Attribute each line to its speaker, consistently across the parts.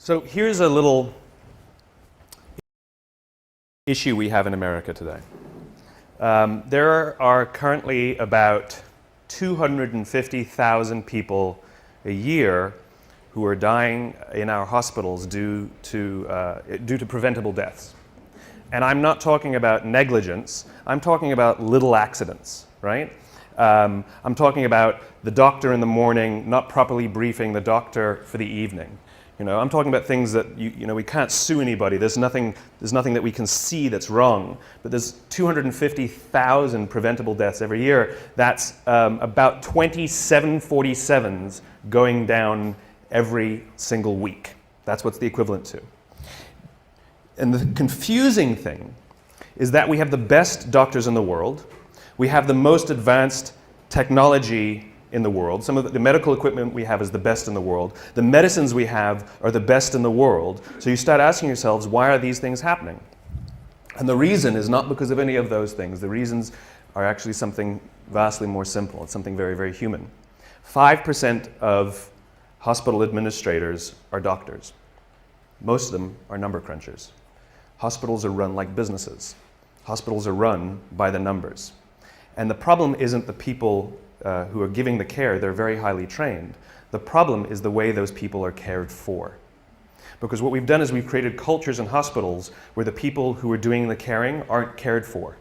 Speaker 1: So here's a little issue we have in America today. There are currently about 250,000 people a year who are dying in our hospitals due to preventable deaths. And I'm not talking about negligence, I'm talking about little accidents, right? I'm talking about the doctor in the morning not properly briefing the doctor for the evening. I'm talking about things that we can't sue anybody. There's nothing that we can see that's wrong. But there's 250,000 preventable deaths every year. That's about 20 747s going down every single week. That's what's the equivalent to. And the confusing thing is that we have the best doctors in the world. We have the most advanced technology in the world. Some of the medical equipment we have is the best in the world. The medicines we have are the best in the world. So you start asking yourselves, why are these things happening? And the reason is not because of any of those things. The reasons are actually something vastly more simple. It's something very, very human. 5% of hospital administrators are doctors. Most of them are number crunchers. Hospitals are run like businesses. Hospitals are run by the numbers. And the problem isn't the people who are giving the care. They're very highly trained. The problem is the way those people are cared for. Because what we've done is we've created cultures in hospitals where the people who are doing the caring aren't cared for.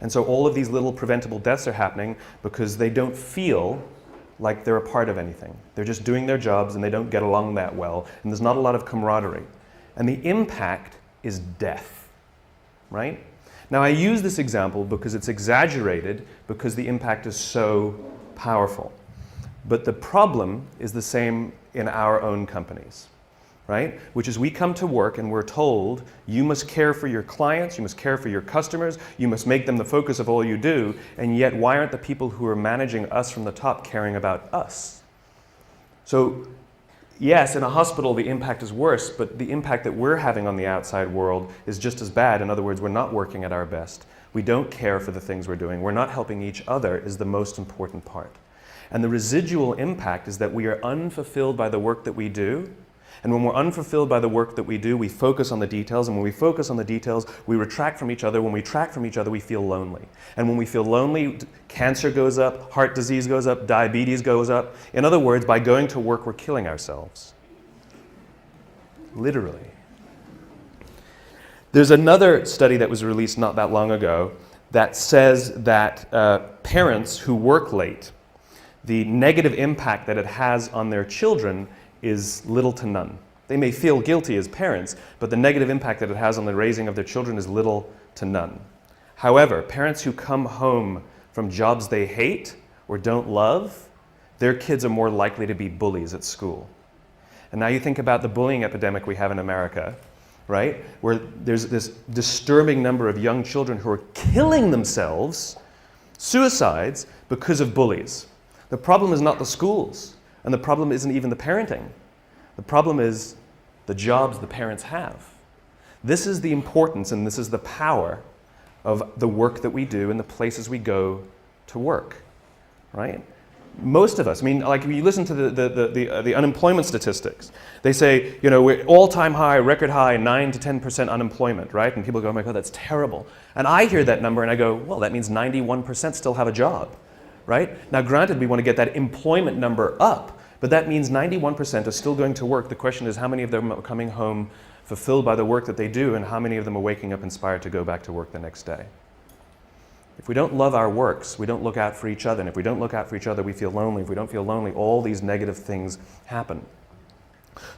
Speaker 1: And so all of these little preventable deaths are happening because they don't feel like they're a part of anything. They're just doing their jobs and they don't get along that well, and there's not a lot of camaraderie. And the impact is death, right? Now I use this example because it's exaggerated because the impact is so powerful. But the problem is the same in our own companies, right? Which is we come to work and we're told, you must care for your clients, you must care for your customers, you must make them the focus of all you do, and yet why aren't the people who are managing us from the top caring about us? So yes, in a hospital the impact is worse, but the impact that we're having on the outside world is just as bad. In other words, we're not working at our best. We don't care for the things we're doing. We're not helping each other is the most important part. And the residual impact is that we are unfulfilled by the work that we do. And when we're unfulfilled by the work that we do, we focus on the details. And when we focus on the details, we retract from each other. When we retract from each other, we feel lonely. And when we feel lonely, cancer goes up, heart disease goes up, diabetes goes up. In other words, by going to work, we're killing ourselves. Literally. There's another study that was released not that long ago that says that parents who work late, the negative impact that it has on their children is little to none. They may feel guilty as parents, but the negative impact that it has on the raising of their children is little to none. However, parents who come home from jobs they hate or don't love, their kids are more likely to be bullies at school. And now you think about the bullying epidemic we have in America, right? Where there's this disturbing number of young children who are killing themselves, suicides, because of bullies. The problem is not the schools. And the problem isn't even the parenting. The problem is the jobs the parents have. This is the importance and this is the power of the work that we do and the places we go to work, right? Most of us, like when you listen to the unemployment statistics, they say, we're all-time high, record high, 9 to 10% unemployment, right? And people go, oh my God, that's terrible. And I hear that number and I go, well, that means 91% still have a job. Right? Now granted, we want to get that employment number up, but that means 91% are still going to work. The question is how many of them are coming home fulfilled by the work that they do and how many of them are waking up inspired to go back to work the next day. If we don't love our works, we don't look out for each other, and if we don't look out for each other, we feel lonely. If we don't feel lonely, all these negative things happen.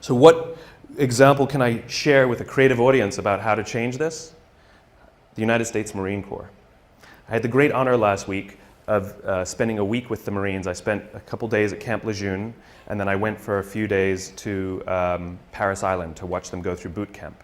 Speaker 1: So what example can I share with a creative audience about how to change this? The United States Marine Corps. I had the great honor last week of spending a week with the Marines. I spent a couple days at Camp Lejeune, and then I went for a few days to Paris Island to watch them go through boot camp.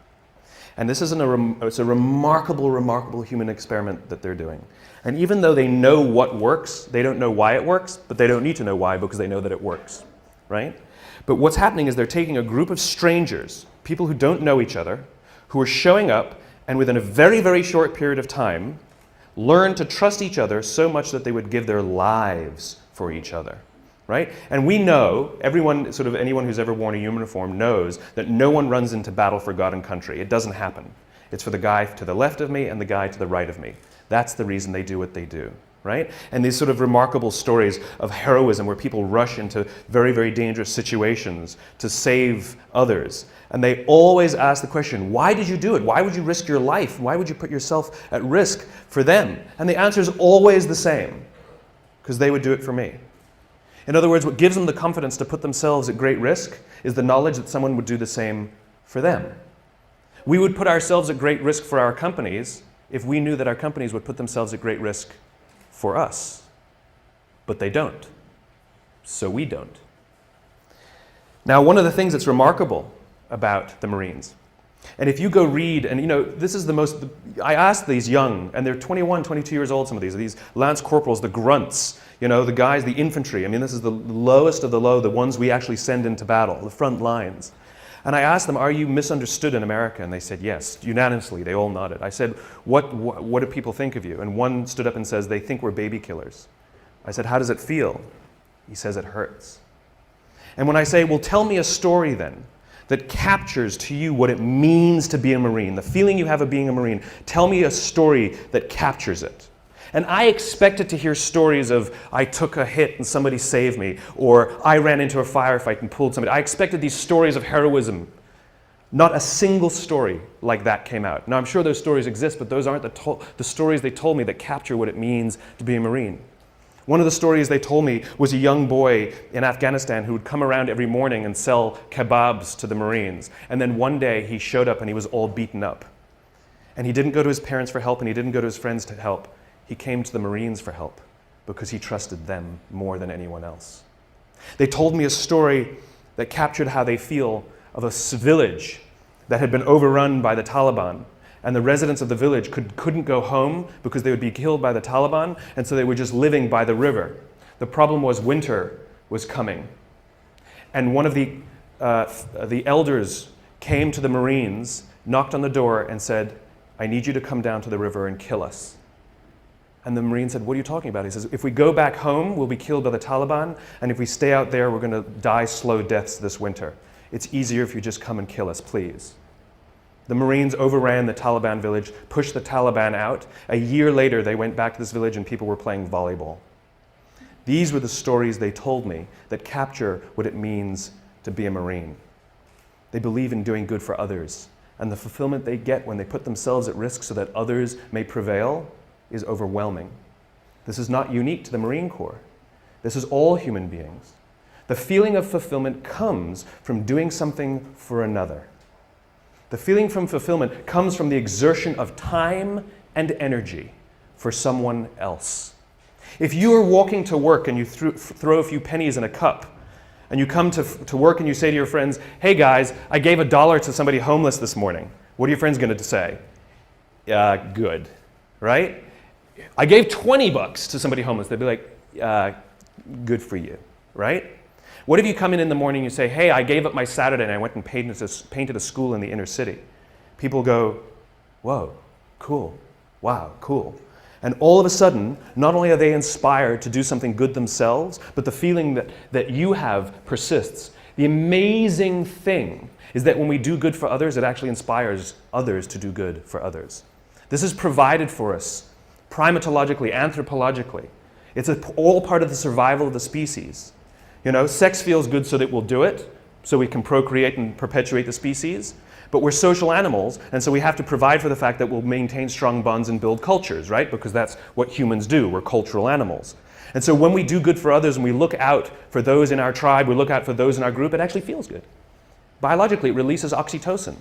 Speaker 1: And this is it's a remarkable, remarkable human experiment that they're doing. And even though they know what works, they don't know why it works, but they don't need to know why because they know that it works, right? But what's happening is they're taking a group of strangers, people who don't know each other, who are showing up, and within a very, very short period of time, learn to trust each other so much that they would give their lives for each other. right? And we know, everyone, sort of anyone who's ever worn a uniform knows that no one runs into battle for God and country. It doesn't happen. It's for the guy to the left of me and the guy to the right of me. That's the reason they do what they do, right? And these sort of remarkable stories of heroism where people rush into very, very dangerous situations to save others. And they always ask the question, why did you do it? Why would you risk your life? Why would you put yourself at risk for them? And the answer is always the same, because they would do it for me. In other words, what gives them the confidence to put themselves at great risk is the knowledge that someone would do the same for them. We would put ourselves at great risk for our companies if we knew that our companies would put themselves at great risk for us. But they don't. So we don't. Now, one of the things that's remarkable about the Marines, and if you go read, and this is the most, I asked these young, and they're 21, 22 years old, some of these lance corporals, the grunts, the guys, the infantry. I mean, this is the lowest of the low, the ones we actually send into battle, the front lines. And I asked them, are you misunderstood in America? And they said, yes, unanimously, they all nodded. I said, what do people think of you? And one stood up and says, they think we're baby killers. I said, how does it feel? He says, it hurts. And when I say, well, tell me a story then that captures to you what it means to be a Marine, the feeling you have of being a Marine, tell me a story that captures it. And I expected to hear stories of, I took a hit and somebody saved me, or I ran into a firefight and pulled somebody. I expected these stories of heroism. Not a single story like that came out. Now, I'm sure those stories exist, but those aren't the stories they told me that capture what it means to be a Marine. One of the stories they told me was a young boy in Afghanistan who would come around every morning and sell kebabs to the Marines. And then one day he showed up and he was all beaten up. And he didn't go to his parents for help and he didn't go to his friends to help. He came to the Marines for help because he trusted them more than anyone else. They told me a story that captured how they feel of a village that had been overrun by the Taliban, and the residents of the village couldn't go home because they would be killed by the Taliban, and so they were just living by the river. The problem was winter was coming, and one of the elders came to the Marines, knocked on the door, and said, I need you to come down to the river and kill us. And the Marine said, what are you talking about? He says, if we go back home, we'll be killed by the Taliban, and if we stay out there, we're going to die slow deaths this winter. It's easier if you just come and kill us, please. The Marines overran the Taliban village, pushed the Taliban out. A year later, they went back to this village and people were playing volleyball. These were the stories they told me that capture what it means to be a Marine. They believe in doing good for others, and the fulfillment they get when they put themselves at risk so that others may prevail is overwhelming. This is not unique to the Marine Corps. This is all human beings. The feeling of fulfillment comes from doing something for another. The feeling from fulfillment comes from the exertion of time and energy for someone else. If you are walking to work and you throw a few pennies in a cup, and you come to work and you say to your friends, hey guys, I gave $1 to somebody homeless this morning. What are your friends going to say? Good, right? I gave $20 to somebody homeless. They'd be like, good for you, right? What if you come in the morning and you say, hey, I gave up my Saturday and I went and painted a school in the inner city? People go, whoa, cool, wow, cool. And all of a sudden, not only are they inspired to do something good themselves, but the feeling that you have persists. The amazing thing is that when we do good for others, it actually inspires others to do good for others. This is provided for us primatologically, anthropologically. It's all part of the survival of the species. Sex feels good so that we'll do it, so we can procreate and perpetuate the species. But we're social animals, and so we have to provide for the fact that we'll maintain strong bonds and build cultures, right? Because that's what humans do. We're cultural animals. And so when we do good for others and we look out for those in our tribe, we look out for those in our group, it actually feels good. Biologically, it releases oxytocin.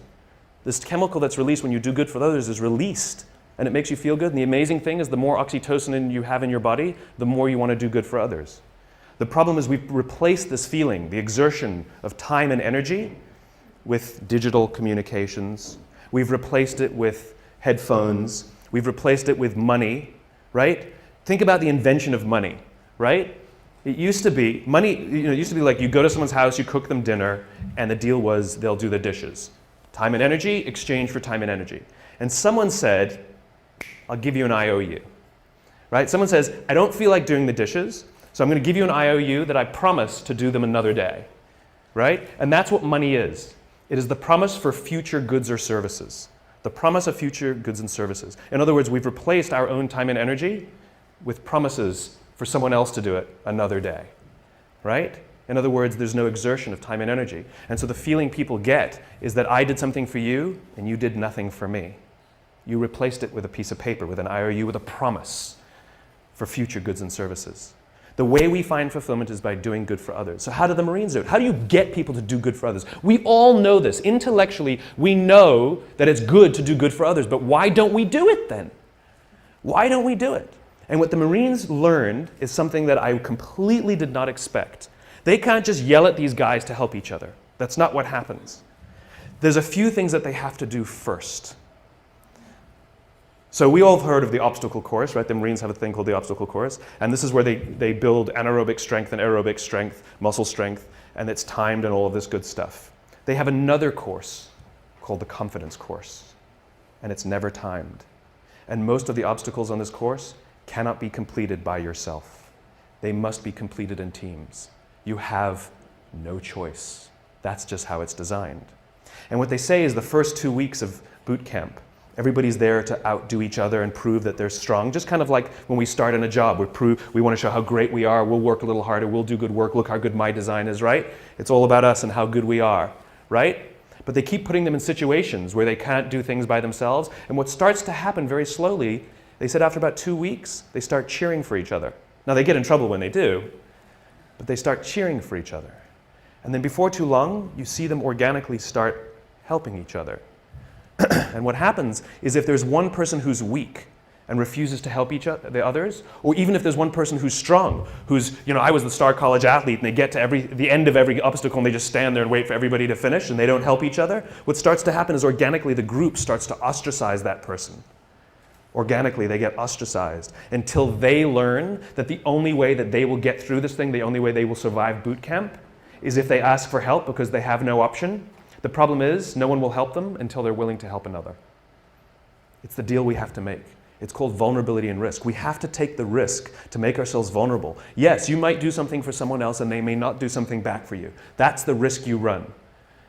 Speaker 1: This chemical that's released when you do good for others is released, and it makes you feel good. And the amazing thing is the more oxytocin you have in your body, the more you want to do good for others. The problem is we've replaced this feeling, the exertion of time and energy, with digital communications. We've replaced it with headphones. We've replaced it with money, right? Think about the invention of money, right? It used to be, money, it used to be like you go to someone's house, you cook them dinner, and the deal was they'll do the dishes. Time and energy, exchange for time and energy. And someone said, I'll give you an IOU, right? Someone says, I don't feel like doing the dishes, So I'm going to give you an IOU that I promise to do them another day, right? And that's what money is. It is the promise for future goods or services. The promise of future goods and services. In other words, we've replaced our own time and energy with promises for someone else to do it another day, right? In other words, there's no exertion of time and energy. And so the feeling people get is that I did something for you and you did nothing for me. You replaced it with a piece of paper, with an IOU, with a promise for future goods and services. The way we find fulfillment is by doing good for others. So how do the Marines do it? How do you get people to do good for others? We all know this. Intellectually, we know that it's good to do good for others, but why don't we do it then? Why don't we do it? And what the Marines learned is something that I completely did not expect. They can't just yell at these guys to help each other. That's not what happens. There's a few things that they have to do first. So we all have heard of the obstacle course, right? The Marines have a thing called the obstacle course. And this is where they build anaerobic strength and aerobic strength, muscle strength, and it's timed and all of this good stuff. They have another course called the confidence course, and it's never timed. And most of the obstacles on this course cannot be completed by yourself. They must be completed in teams. You have no choice. That's just how it's designed. And what they say is the first 2 weeks of boot camp, everybody's there to outdo each other and prove that they're strong. Just kind of like when we start in a job, we want to show how great we are, we'll work a little harder, we'll do good work, look how good my design is, right? It's all about us and how good we are, right? But they keep putting them in situations where they can't do things by themselves. And what starts to happen very slowly, they said after about 2 weeks, they start cheering for each other. Now they get in trouble when they do, but they start cheering for each other. And then before too long, you see them organically start helping each other. And what happens is if there's one person who's weak and refuses to help the others, or even if there's one person who's strong, who's, I was the star college athlete, and they get to the end of every obstacle and they just stand there and wait for everybody to finish and they don't help each other, what starts to happen is organically the group starts to ostracize that person. Organically, they get ostracized until they learn that the only way that they will get through this thing, the only way they will survive boot camp, is if they ask for help because they have no option. The problem is, no one will help them until they're willing to help another. It's the deal we have to make. It's called vulnerability and risk. We have to take the risk to make ourselves vulnerable. Yes, you might do something for someone else and they may not do something back for you. That's the risk you run.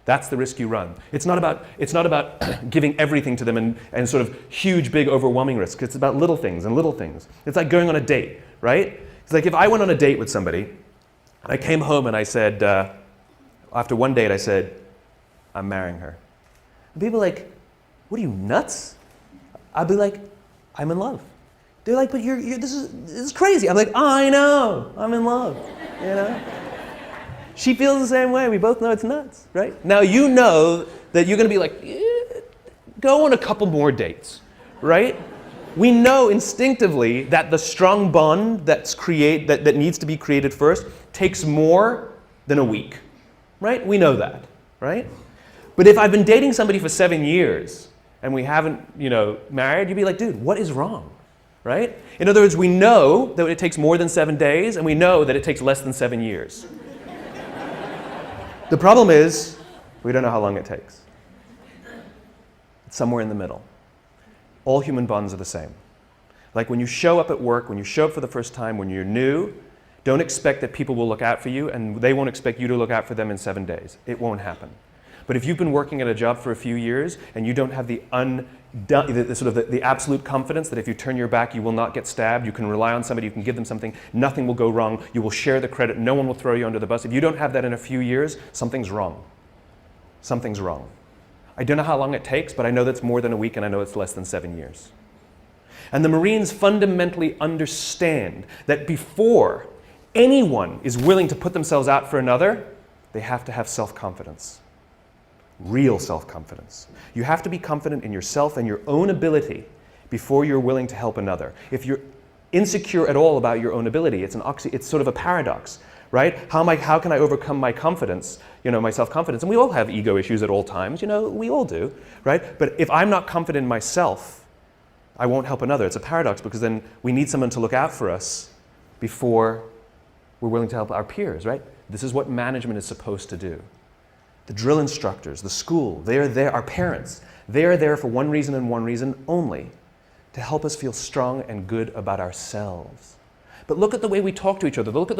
Speaker 1: That's the risk you run. It's not about giving everything to them and sort of huge, big, overwhelming risk. It's about little things and little things. It's like going on a date, right? It's like if I went on a date with somebody, and I came home and I said, after one date, I said, I'm marrying her. And people are like, what are you, nuts? I'd be like, I'm in love. They're like, but this is crazy. I'm like, I know, I'm in love, She feels the same way. We both know it's nuts, right? Now you know that you're going to be like, go on a couple more dates, right? We know instinctively that the strong bond that needs to be created first takes more than a week, right? We know that, right? But if I've been dating somebody for 7 years and we haven't, married, you'd be like, dude, what is wrong, right? In other words, we know that it takes more than 7 days and we know that it takes less than 7 years. The problem is, we don't know how long it takes. It's somewhere in the middle. All human bonds are the same. Like when you show up at work, when you show up for the first time, when you're new, don't expect that people will look out for you and they won't expect you to look out for them in 7 days. It won't happen. But if you've been working at a job for a few years and you don't have the absolute confidence that if you turn your back you will not get stabbed, you can rely on somebody, you can give them something, nothing will go wrong, you will share the credit, no one will throw you under the bus. If you don't have that in a few years, something's wrong. Something's wrong. I don't know how long it takes, but I know that's more than a week and I know it's less than 7 years. And the Marines fundamentally understand that before anyone is willing to put themselves out for another, they have to have self-confidence. Real self-confidence. You have to be confident in yourself and your own ability before you're willing to help another. If you're insecure at all about your own ability, it's sort of a paradox, right? How can I overcome my confidence, my self-confidence? And we all have ego issues at all times, we all do, right? But if I'm not confident in myself, I won't help another. It's a paradox because then we need someone to look out for us before we're willing to help our peers, right? This is what management is supposed to do. The drill instructors, the school, they're there, our parents, they're there for one reason and one reason only, to help us feel strong and good about ourselves. But look at the way we talk to each other. Look,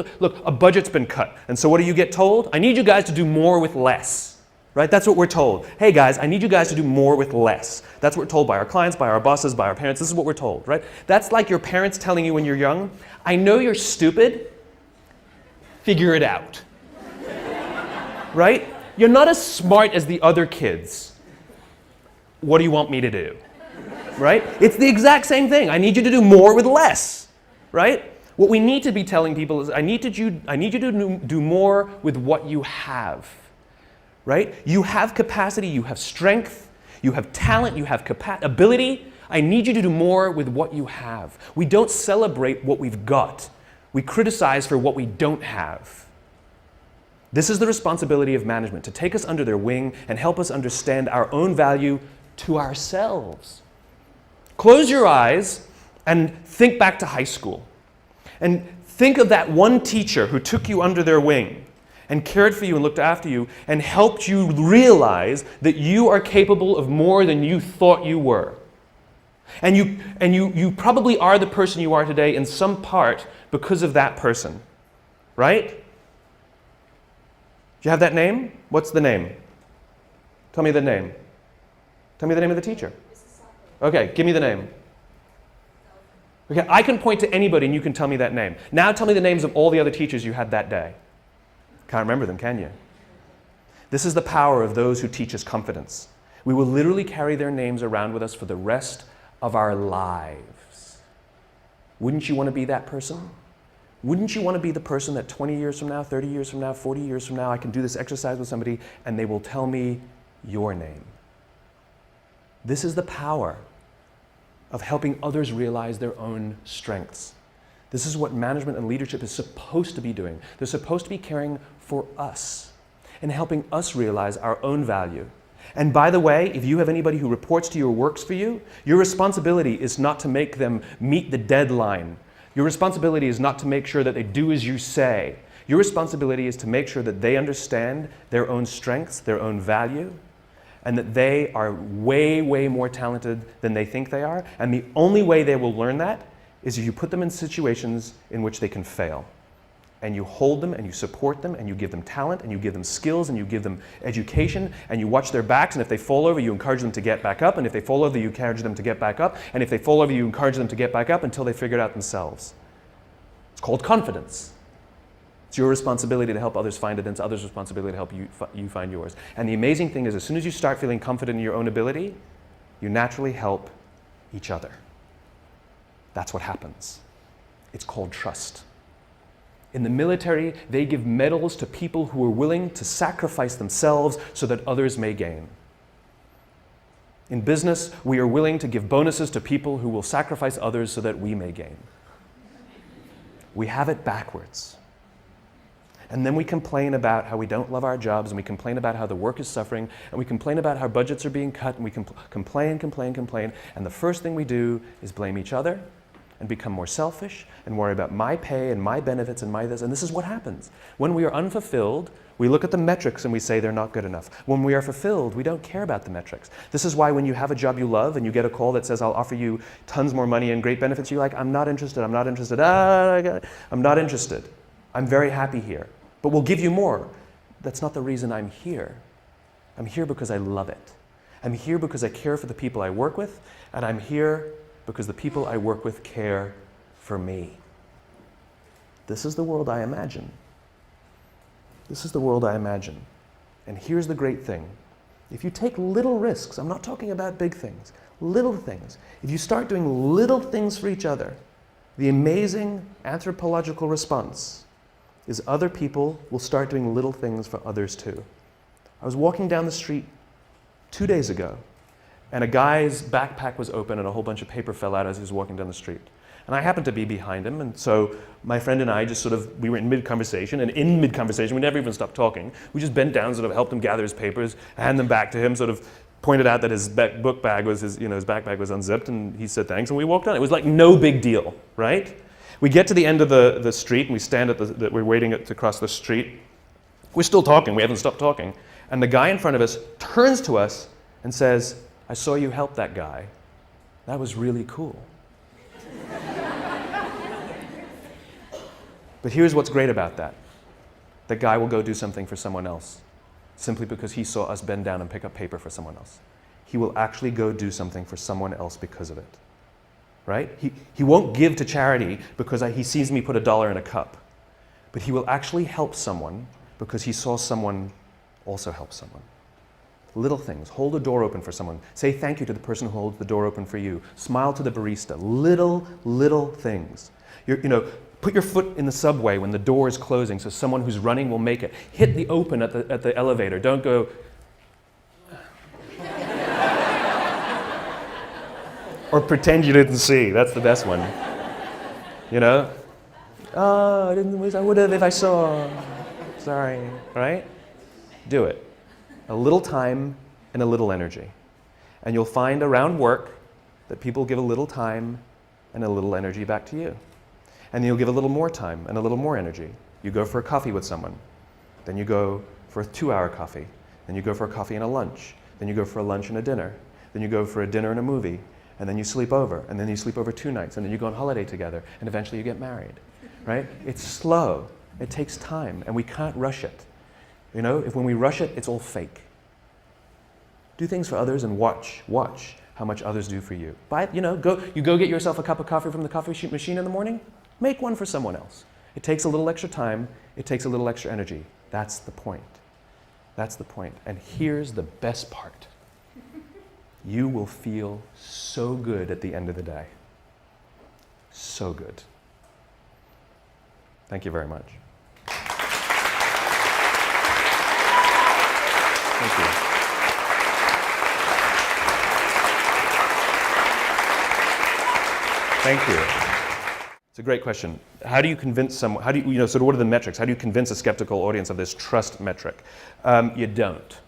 Speaker 1: a budget's been cut. And so what do you get told? I need you guys to do more with less. Right? That's what we're told. Hey guys, I need you guys to do more with less. That's what we're told by our clients, by our bosses, by our parents. This is what we're told, right? That's like your parents telling you when you're young, I know you're stupid, figure it out. Right? You're not as smart as the other kids. What do you want me to do? Right? It's the exact same thing. I need you to do more with less. Right? What we need to be telling people is, I need you to do more with what you have. Right? You have capacity, you have strength, you have talent, you have ability. I need you to do more with what you have. We don't celebrate what we've got. We criticize for what we don't have. This is the responsibility of management, to take us under their wing and help us understand our own value to ourselves. Close your eyes and think back to high school. And think of that one teacher who took you under their wing and cared for you and looked after you and helped you realize that you are capable of more than you thought you were. And you probably are the person you are today in some part because of that person. Right? Do you have that name? What's the name? Tell me the name. Tell me the name of the teacher. Okay, give me the name. Okay, I can point to anybody and you can tell me that name. Now tell me the names of all the other teachers you had that day. Can't remember them, can you? This is the power of those who teach us confidence. We will literally carry their names around with us for the rest of our lives. Wouldn't you want to be that person? Wouldn't you want to be the person that 20 years from now, 30 years from now, 40 years from now, I can do this exercise with somebody and they will tell me your name? This is the power of helping others realize their own strengths. This is what management and leadership is supposed to be doing. They're supposed to be caring for us and helping us realize our own value. And by the way, if you have anybody who reports to you or works for you, your responsibility is not to make them meet the deadline. Your responsibility is not to make sure that they do as you say. Your responsibility is to make sure that they understand their own strengths, their own value, and that they are way, way more talented than they think they are. And the only way they will learn that is if you put them in situations in which they can fail. And you hold them and you support them and you give them talent and you give them skills and you give them education and you watch their backs, and if they fall over you encourage them to get back up, and if they fall over you encourage them to get back up, and if they fall over you encourage them to get back up until they figure it out themselves. It's called confidence. It's your responsibility to help others find it, and it's others' responsibility to help you find yours. And the amazing thing is, as soon as you start feeling confident in your own ability, you naturally help each other. That's what happens. It's called trust. In the military, they give medals to people who are willing to sacrifice themselves so that others may gain. In business, we are willing to give bonuses to people who will sacrifice others so that we may gain. We have it backwards. And then we complain about how we don't love our jobs, and we complain about how the work is suffering, and we complain about how budgets are being cut, and we complain, and the first thing we do is blame each other and become more selfish and worry about my pay and my benefits and my this, and this is what happens. When we are unfulfilled, we look at the metrics and we say they're not good enough. When we are fulfilled, we don't care about the metrics. This is why when you have a job you love and you get a call that says, I'll offer you tons more money and great benefits, you're like, I'm not interested, I'm not interested, I'm not interested. I'm very happy here. But we'll give you more. That's not the reason I'm here. I'm here because I love it. I'm here because I care for the people I work with, and I'm here because the people I work with care for me. This is the world I imagine. This is the world I imagine. And here's the great thing. If you take little risks, I'm not talking about big things, little things. If you start doing little things for each other, the amazing anthropological response is other people will start doing little things for others too. I was walking down the street 2 days ago, and a guy's backpack was open and a whole bunch of paper fell out as he was walking down the street. And I happened to be behind him, and so my friend and I just we were in mid-conversation, and in mid-conversation, we never even stopped talking. We just bent down, sort of helped him gather his papers, hand them back to him, sort of pointed out that his book bag was, his backpack was unzipped, and he said thanks, and we walked on. It was like no big deal, right? We get to the end of the street, and we stand we're waiting to cross the street. We're still talking, we haven't stopped talking. And the guy in front of us turns to us and says, I saw you help that guy. That was really cool. But here's what's great about that. The guy will go do something for someone else simply because he saw us bend down and pick up paper for someone else. He will actually go do something for someone else because of it. Right? He won't give to charity because he sees me put $1 in a cup. But he will actually help someone because he saw someone also help someone. Little things. Hold a door open for someone. Say thank you to the person who holds the door open for you. Smile to the barista. Little things. Put your foot in the subway when the door is closing so someone who's running will make it. Hit the open at the elevator. Don't go... or pretend you didn't see. That's the best one. Oh, I would have if I saw. Sorry. Right? Do it. A little time and a little energy. And you'll find around work that people give a little time and a little energy back to you. And you'll give a little more time and a little more energy. You go for a coffee with someone. Then you go for a 2-hour coffee. Then you go for a coffee and a lunch. Then you go for a lunch and a dinner. Then you go for a dinner and a movie. And then you sleep over. And then you sleep over 2 nights. And then you go on holiday together. And eventually you get married. Right? It's slow. It takes time. And we can't rush it. If when we rush it, it's all fake. Do things for others and watch how much others do for you. Go get yourself a cup of coffee from the coffee machine in the morning. Make one for someone else. It takes a little extra time. It takes a little extra energy. That's the point. That's the point. And here's the best part. You will feel so good at the end of the day. So good. Thank you very much. Thank you. Thank you. It's a great question. How do you convince someone, sort of what are the metrics? How do you convince a skeptical audience of this trust metric? You don't.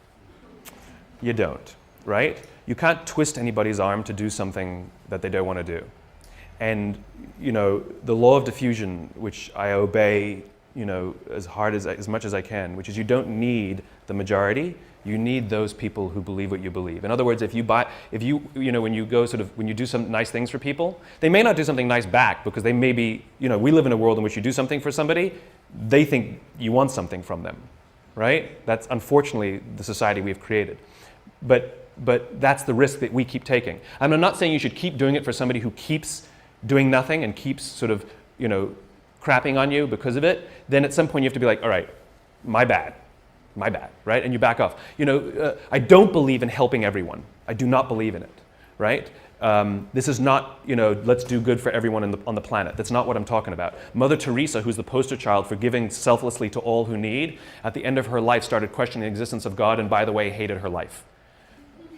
Speaker 1: You don't, right? You can't twist anybody's arm to do something that they don't want to do. And, the law of diffusion, which I obey, as much as I can, which is you don't need the majority. You need those people who believe what you believe. In other words, when you do some nice things for people, they may not do something nice back because they may be, we live in a world in which you do something for somebody, they think you want something from them, right? That's unfortunately the society we've created. But that's the risk that we keep taking. I'm not saying you should keep doing it for somebody who keeps doing nothing and keeps sort of, crapping on you because of it. Then at some point you have to be like, all right, my bad, right? And you back off. I don't believe in helping everyone. I do not believe in it, right? This is not, let's do good for everyone on the planet. That's not what I'm talking about. Mother Teresa, who's the poster child for giving selflessly to all who need, at the end of her life started questioning the existence of God and, by the way, hated her life.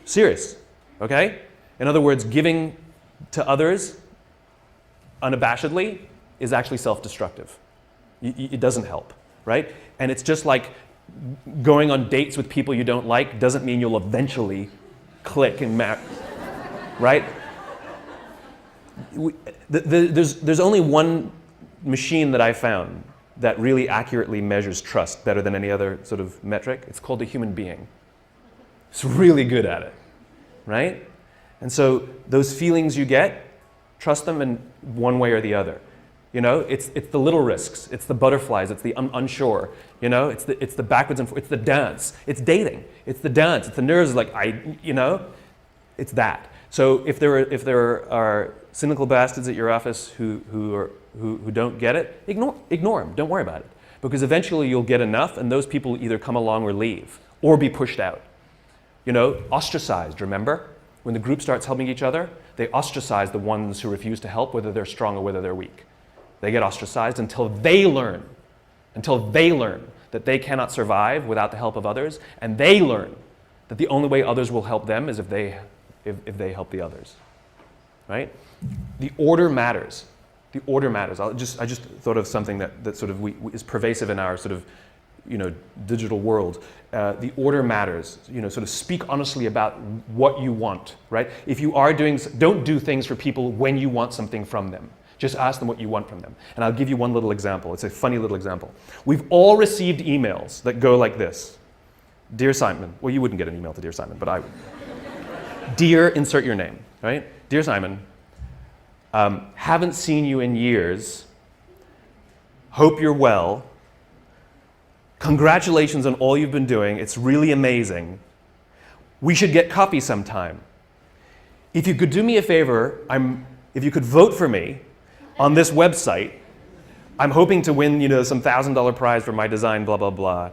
Speaker 1: Serious, okay? In other words, giving to others unabashedly is actually self-destructive. It doesn't help, right? And it's just like going on dates with people you don't like doesn't mean you'll eventually click and right? There's only one machine that I found that really accurately measures trust better than any other sort of metric. It's called the human being. It's really good at it, right? And so those feelings you get, trust them in one way or the other. It's the little risks, it's the butterflies, it's the unsure. It's the backwards and forwards, it's the dance, it's dating, it's the dance, it's the nerves. It's that. So if there are cynical bastards at your office who don't get it, ignore them. Don't worry about it, because eventually you'll get enough, and those people either come along or leave or be pushed out. Ostracized. Remember, when the group starts helping each other, they ostracize the ones who refuse to help, whether they're strong or whether they're weak. They get ostracized until they learn that they cannot survive without the help of others, and they learn that the only way others will help them is if they help the others, right? The order matters. The order matters. I just thought of something that sort of is pervasive in our sort of digital world. The order matters. Sort of speak honestly about what you want, right? If you are don't do things for people when you want something from them. Just ask them what you want from them. And I'll give you one little example. It's a funny little example. We've all received emails that go like this. Dear Simon. Well, you wouldn't get an email to Dear Simon, but I would. Dear, insert your name, right? Dear Simon, haven't seen you in years. Hope you're well. Congratulations on all you've been doing. It's really amazing. We should get coffee sometime. If you could do me a favor, if you could vote for me on this website, I'm hoping to win, some $1,000 prize for my design, blah, blah, blah.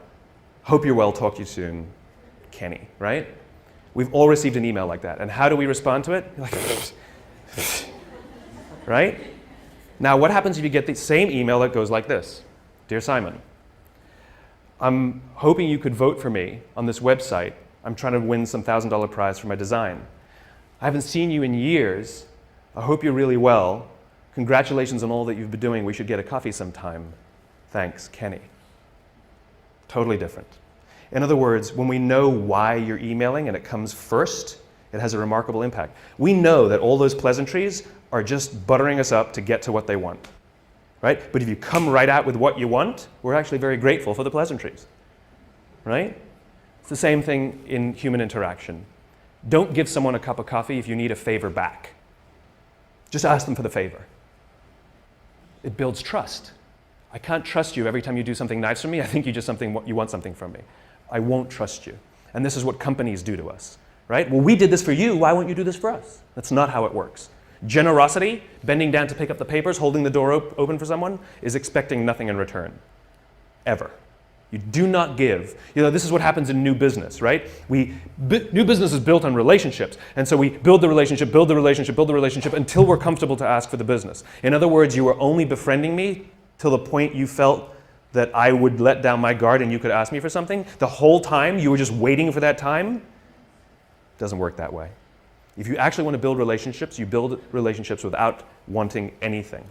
Speaker 1: Hope you're well, talk to you soon. Kenny, right? We've all received an email like that. And how do we respond to it? Right? Now, what happens if you get the same email that goes like this? Dear Simon, I'm hoping you could vote for me on this website. I'm trying to win some $1,000 prize for my design. I haven't seen you in years. I hope you're really well. Congratulations on all that you've been doing. We should get a coffee sometime. Thanks, Kenny. Totally different. In other words, when we know why you're emailing and it comes first, it has a remarkable impact. We know that all those pleasantries are just buttering us up to get to what they want. Right? But if you come right out with what you want, we're actually very grateful for the pleasantries. Right? It's the same thing in human interaction. Don't give someone a cup of coffee if you need a favor back. Just ask them for the favor. It builds trust. I can't trust you every time you do something nice for me. I think you want something from me. I won't trust you. And this is what companies do to us. Right? Well, we did this for you. Why won't you do this for us? That's not how it works. Generosity, bending down to pick up the papers, holding the door open for someone, is expecting nothing in return. Ever. You do not give. This is what happens in new business, right? New business is built on relationships. And so we build the relationship, build the relationship, build the relationship until we're comfortable to ask for the business. In other words, you were only befriending me till the point you felt that I would let down my guard and you could ask me for something. The whole time you were just waiting for that time. It doesn't work that way. If you actually want to build relationships, you build relationships without wanting anything.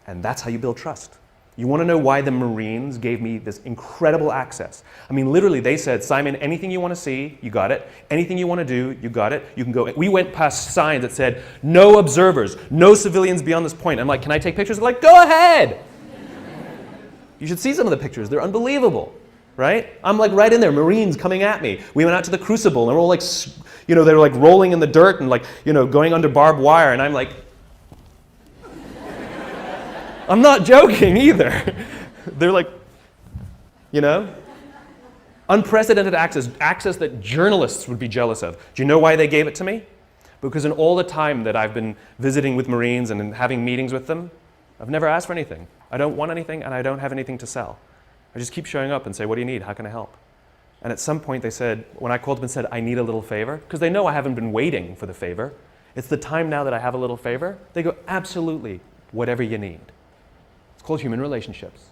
Speaker 1: And that's how you build trust. You want to know why the Marines gave me this incredible access? I mean, literally, they said, Simon, anything you want to see, you got it. Anything you want to do, you got it. You can go. We went past signs that said, no observers, no civilians beyond this point. I'm like, can I take pictures? They're like, go ahead. You should see some of the pictures. They're unbelievable. Right? I'm like right in there, Marines coming at me. We went out to the Crucible, and they're all like, they were like rolling in the dirt and like, going under barbed wire, and I'm like, I'm not joking either. They're like, unprecedented access that journalists would be jealous of. Do you know why they gave it to me? Because in all the time that I've been visiting with Marines and having meetings with them, I've never asked for anything. I don't want anything, and I don't have anything to sell. I just keep showing up and say, what do you need? How can I help? And at some point they said, when I called them and said, I need a little favor, because they know I haven't been waiting for the favor. It's the time now that I have a little favor. They go, absolutely, whatever you need. It's called human relationships.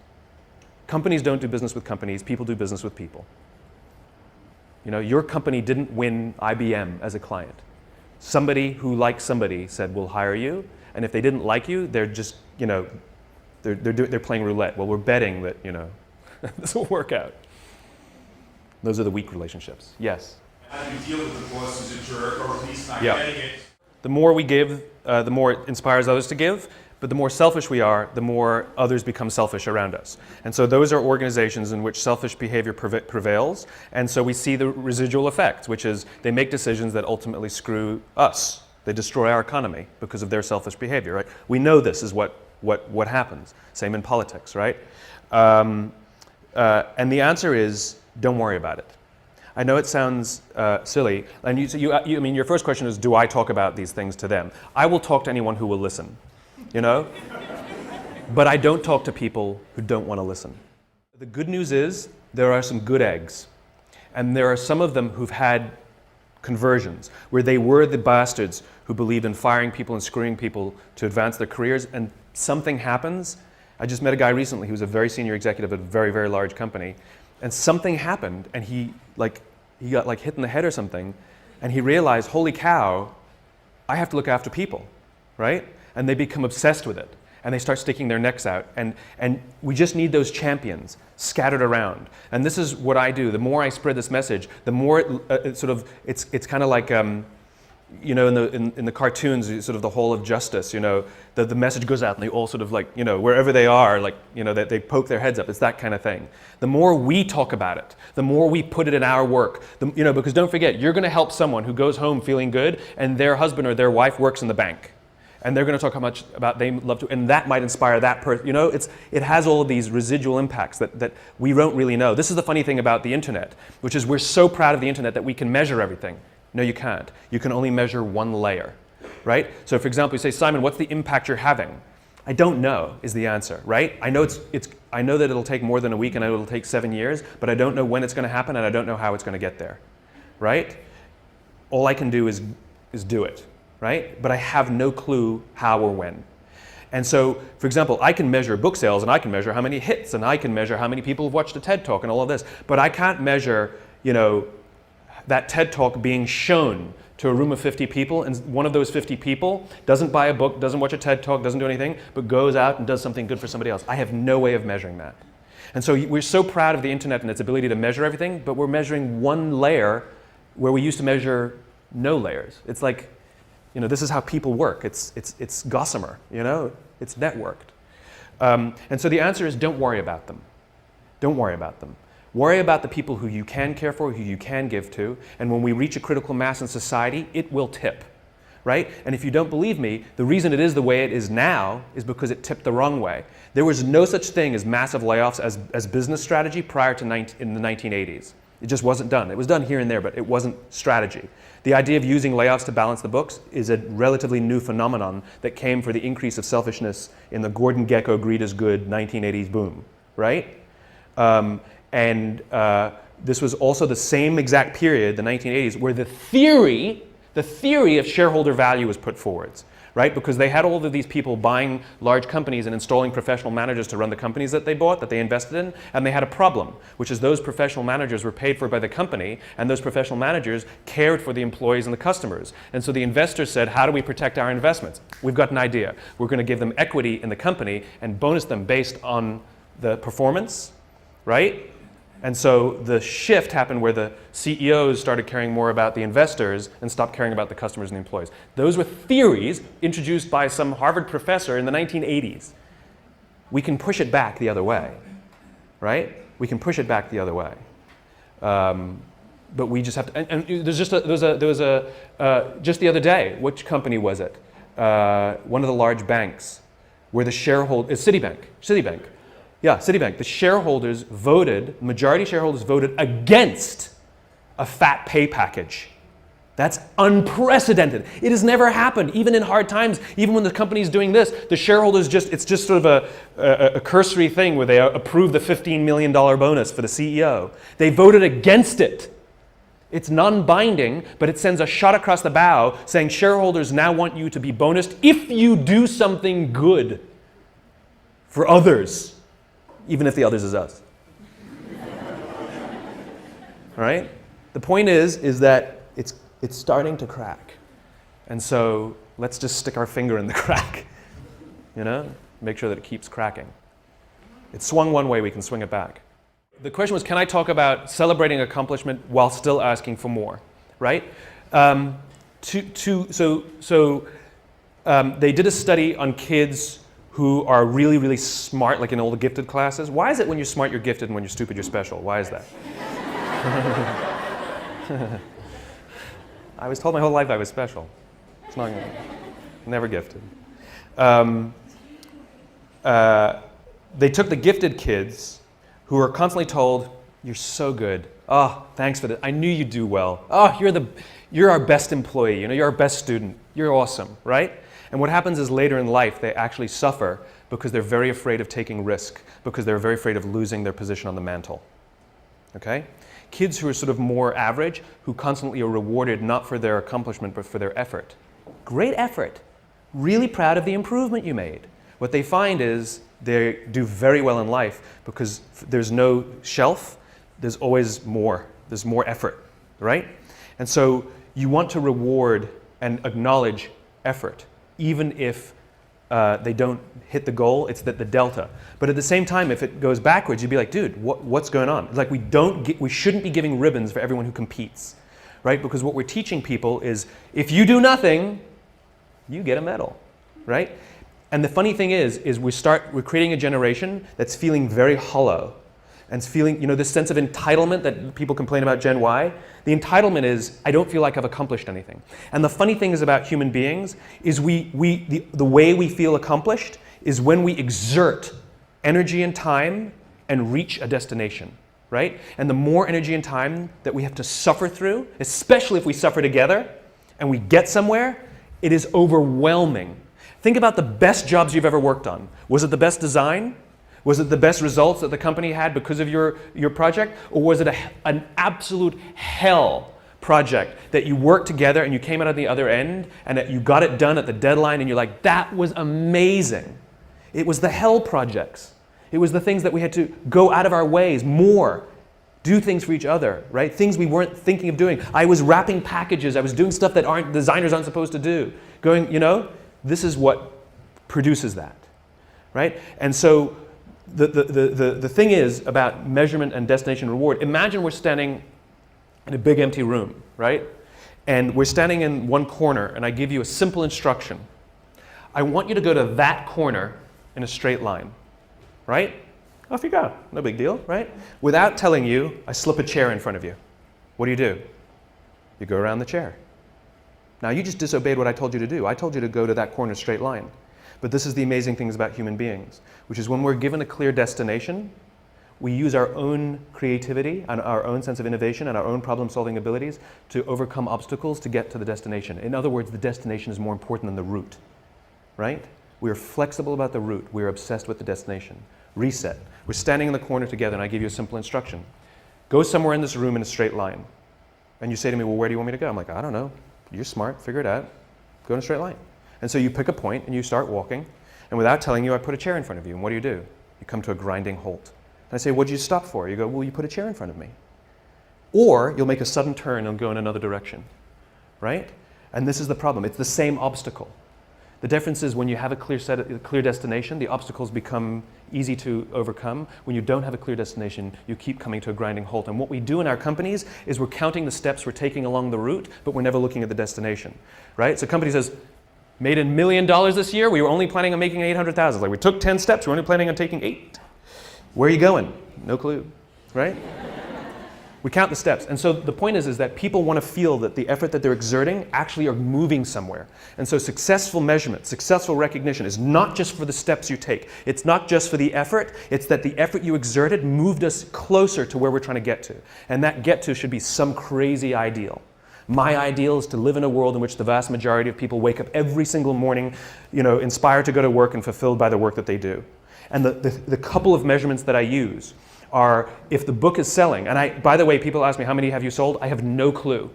Speaker 1: Companies don't do business with companies. People do business with people. Your company didn't win IBM as a client. Somebody who likes somebody said, we'll hire you. And if they didn't like you, they're just, they're playing roulette. Well, we're betting that, this will work out. Those are the weak relationships. Yes?
Speaker 2: How do you deal with the boss who's a jerk or at least not getting it?
Speaker 1: The more we give, the more it inspires others to give. But the more selfish we are, the more others become selfish around us. And so those are organizations in which selfish behavior prevails. And so we see the residual effect, which is they make decisions that ultimately screw us. They destroy our economy because of their selfish behavior, right? We know this is what happens. Same in politics, right? And the answer is, don't worry about it. I know it sounds silly, and your first question is, do I talk about these things to them? I will talk to anyone who will listen, But I don't talk to people who don't want to listen. The good news is, there are some good eggs, and there are some of them who've had conversions, where they were the bastards who believed in firing people and screwing people to advance their careers, and something happens. I just met a guy recently who was a very senior executive at a very, very large company, and something happened, and he got hit in the head or something, and he realized, holy cow, I have to look after people, right? And they become obsessed with it, and they start sticking their necks out, and we just need those champions scattered around. And this is what I do. The more I spread this message, the more it's kind of like in the cartoons, sort of the Hall of Justice. The message goes out, and they all sort of wherever they are, they poke their heads up. It's that kind of thing. The more we talk about it, the more we put it in our work. Because don't forget, you're going to help someone who goes home feeling good, and their husband or their wife works in the bank. And they're going to talk how much about they love to, and that might inspire that person. You know, it has all of these residual impacts that we don't really know. This is the funny thing about the internet, which is we're so proud of the internet that we can measure everything. No, you can't. You can only measure one layer, right? So for example, you say, Simon, what's the impact you're having? I don't know is the answer, right? I know I know that it'll take more than a week and I know it'll take 7 years, but I don't know when it's going to happen and I don't know how it's going to get there, right? All I can do is do it, right? But I have no clue how or when. And so, for example, I can measure book sales and I can measure how many hits and I can measure how many people have watched a TED Talk and all of this, but I can't measure, you know, that TED Talk being shown to a room of 50 people, and one of those 50 people doesn't buy a book, doesn't watch a TED Talk, doesn't do anything, but goes out and does something good for somebody else. I have no way of measuring that. And so we're so proud of the internet and its ability to measure everything, but we're measuring one layer where we used to measure no layers. It's like, you know, this is how people work. It's gossamer, you know, it's networked. And so the answer is don't worry about them. Don't worry about them. Worry about the people who you can care for, who you can give to, and when we reach a critical mass in society, it will tip, right? And if you don't believe me, the reason it is the way it is now is because it tipped the wrong way. There was no such thing as massive layoffs as business strategy prior to in the 1980s. It just wasn't done. It was done here and there, but it wasn't strategy. The idea of using layoffs to balance the books is a relatively new phenomenon that came for the increase of selfishness in the Gordon Gekko greed is good 1980s boom, right? This was also the same exact period, the 1980s, where the theory of shareholder value was put forwards, right? Because they had all of these people buying large companies and installing professional managers to run the companies that they bought, that they invested in, and they had a problem, which is those professional managers were paid for by the company, and those professional managers cared for the employees and the customers. And so the investors said, how do we protect our investments? We've got an idea. We're going to give them equity in the company and bonus them based on the performance, right? And so the shift happened where the CEOs started caring more about the investors and stopped caring about the customers and the employees. Those were theories introduced by some Harvard professor in the 1980s. We can push it back the other way, right? We can push it back the other way. But we just have to, and there was just the other day, which company was it? One of the large banks where the shareholder, Citibank. Yeah, Citibank. The shareholders majority shareholders voted against a fat pay package. That's unprecedented. It has never happened, even in hard times, even when the company's doing this, the shareholders it's just sort of a cursory thing where they approve the $15 million bonus for the CEO. They voted against it. It's non-binding, but it sends a shot across the bow saying shareholders now want you to be bonused if you do something good for others. Even if the others is us. All right? The point is that it's starting to crack. And so let's just stick our finger in the crack, you know? Make sure that it keeps cracking. It swung one way, we can swing it back. The question was, can I talk about celebrating accomplishment while still asking for more, right? They did a study on kids who are really, really smart, like in all the gifted classes. Why is it when you're smart, you're gifted, and when you're stupid, you're special? Why is that? I was told my whole life I was special. It's not, never gifted. They took the gifted kids who were constantly told, you're so good. Oh, thanks for that. I knew you'd do well. Oh, you're our best employee. You know, you're our best student. You're awesome, right? And what happens is later in life, they actually suffer because they're very afraid of taking risk, because they're very afraid of losing their position on the mantle. Okay? Kids who are sort of more average, who constantly are rewarded not for their accomplishment, but for their effort. Great effort. Really proud of the improvement you made. What they find is they do very well in life because there's no shelf, there's always more. There's more effort, right? And so you want to reward and acknowledge effort. Even if they don't hit the goal, it's the delta. But at the same time, if it goes backwards, you'd be like, dude, what's going on? It's like we shouldn't be giving ribbons for everyone who competes, right? Because what we're teaching people is, if you do nothing, you get a medal, right? And the funny thing is we're creating a generation that's feeling very hollow. and feeling, this sense of entitlement that people complain about Gen Y. The entitlement is, I don't feel like I've accomplished anything. And the funny thing is about human beings is the way we feel accomplished is when we exert energy and time and reach a destination, right? And the more energy and time that we have to suffer through, especially if we suffer together and we get somewhere, it is overwhelming. Think about the best jobs you've ever worked on. Was it the best design? Was it the best results that the company had because of your project? Or was it an absolute hell project that you worked together and you came out on the other end and that you got it done at the deadline and you're like, that was amazing. It was the hell projects. It was the things that we had to go out of our ways more, do things for each other, right? Things we weren't thinking of doing. I was wrapping packages. I was doing stuff that designers aren't supposed to do. This is what produces that, right? And so the thing is about measurement and destination reward. Imagine we're standing in a big empty room, right? And we're standing in one corner and I give you a simple instruction. I want you to go to that corner in a straight line, right? Off you go, no big deal, right? Without telling you, I slip a chair in front of you. What do? You go around the chair. Now you just disobeyed what I told you to do. I told you to go to that corner straight line. But this is the amazing things about human beings, which is when we're given a clear destination, we use our own creativity and our own sense of innovation and our own problem-solving abilities to overcome obstacles to get to the destination. In other words, the destination is more important than the route, right? We are flexible about the route. We are obsessed with the destination. Reset. We're standing in the corner together and I give you a simple instruction. Go somewhere in this room in a straight line. And you say to me, well, where do you want me to go? I'm like, I don't know. You're smart. Figure it out. Go in a straight line. And so you pick a point and you start walking. And without telling you, I put a chair in front of you. And what do? You come to a grinding halt. And I say, what did you stop for? You go, well, you put a chair in front of me. Or you'll make a sudden turn and go in another direction, right? And this is the problem. It's the same obstacle. The difference is when you have a clear destination, the obstacles become easy to overcome. When you don't have a clear destination, you keep coming to a grinding halt. And what we do in our companies is we're counting the steps we're taking along the route, but we're never looking at the destination, right? So a company says, made $1 million this year, we were only planning on making 800,000. Like we took 10 steps, we're only planning on taking 8. Where are you going? No clue, right? We count the steps. And so the point is that people want to feel that the effort that they're exerting actually are moving somewhere. And so successful measurement, successful recognition is not just for the steps you take. It's not just for the effort. It's that the effort you exerted moved us closer to where we're trying to get to. And that get to should be some crazy ideal. My ideal is to live in a world in which the vast majority of people wake up every single morning, inspired to go to work and fulfilled by the work that they do. And the couple of measurements that I use are if the book is selling, and by the way, people ask me, how many have you sold? I have no clue.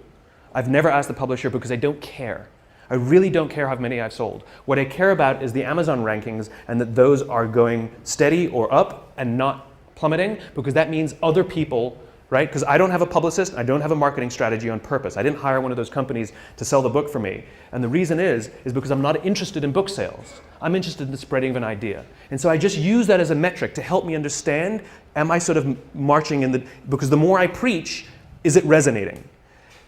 Speaker 1: I've never asked the publisher because I don't care. I really don't care how many I've sold. What I care about is the Amazon rankings and that those are going steady or up and not plummeting, because that means other people, right? Because I don't have a publicist, I don't have a marketing strategy on purpose. I didn't hire one of those companies to sell the book for me. And the reason is because I'm not interested in book sales. I'm interested in the spreading of an idea. And so I just use that as a metric to help me understand, am I sort of marching in because the more I preach, is it resonating?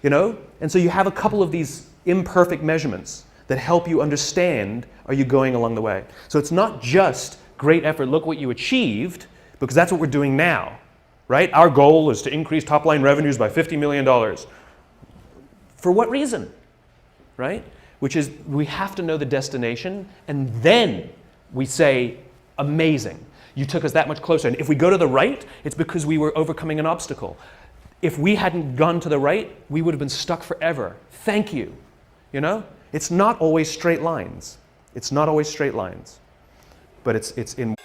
Speaker 1: And so you have a couple of these imperfect measurements that help you understand, are you going along the way? So it's not just great effort, look what you achieved, because that's what we're doing now. Right? Our goal is to increase top-line revenues by $50 million. For what reason? Right? Which is, we have to know the destination, and then we say, amazing. You took us that much closer. And if we go to the right, it's because we were overcoming an obstacle. If we hadn't gone to the right, we would have been stuck forever. Thank you. It's not always straight lines. It's not always straight lines. But it's in...